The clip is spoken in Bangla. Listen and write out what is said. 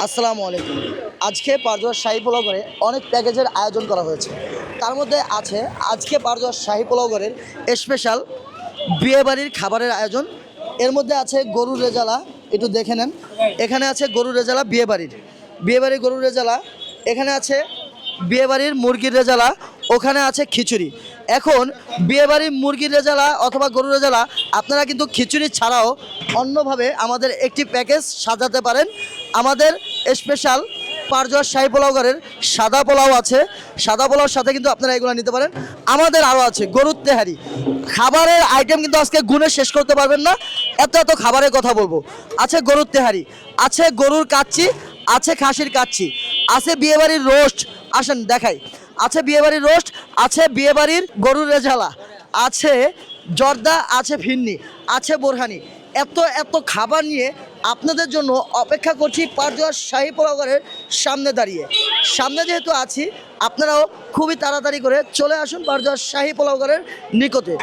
আসসালামু আলাইকুম। আজকে পারজোয়ার শাহী পোলাও ঘরে অনেক প্যাকেজের আয়োজন করা হয়েছে। তার মধ্যে আছে আজকে পারজোয়ার শাহী পোলাও ঘরের স্পেশাল বিয়েবাড়ির খাবারের আয়োজন। এর মধ্যে আছে গরুর রেজালা, একটু দেখে নেন। এখানে আছে গরুর রেজালা বিয়েবাড়ির গরুর রেজালা। এখানে আছে বিয়েবাড়ির মুরগির রেজালা, ওখানে আছে খিচুড়ি। এখন বিয়েবাড়ির মুরগির রেজালা অথবা গরুর রেজালা আপনারা কিন্তু খিচুড়ি ছাড়াও অন্যভাবে আমাদের একটি প্যাকেজ সাজাতে পারেন। আমাদের স্পেশাল পারজোয়ার শাহী পোলাও ঘরের সাদা পোলাও আছে। সাদা পোলাওর সাথে কিন্তু আপনারা এগুলো নিতে পারেন। আমাদের আরও আছে গরুর তেহারি। খাবারের আইটেম কিন্তু আজকে গুণে শেষ করতে পারবেন না, এত এত খাবারের কথা বলবো। আছে গরুর তেহারি, আছে গরুর কাচ্চি, আছে খাসির কাচ্চি, আছে বিয়েবাড়ির রোস্ট। আসেন দেখাই। আছে বিয়েবাড়ির রোস্ট, আছে বিয়েবাড়ির গরুর রেজালা, আছে জর্দা, আছে ফিন্নি, আছে বোরহানি। এত এত খাবার নিয়ে আপনাদের জন্য অপেক্ষা করছি পারজোয়ার শাহী পোলাও ঘরের সামনে দাঁড়িয়ে। সামনে যেহেতু আছি, আপনারাও খুবই তাড়াতাড়ি করে চলে আসুন পারজোয়ার শাহী পোলাও ঘরের নিকটে।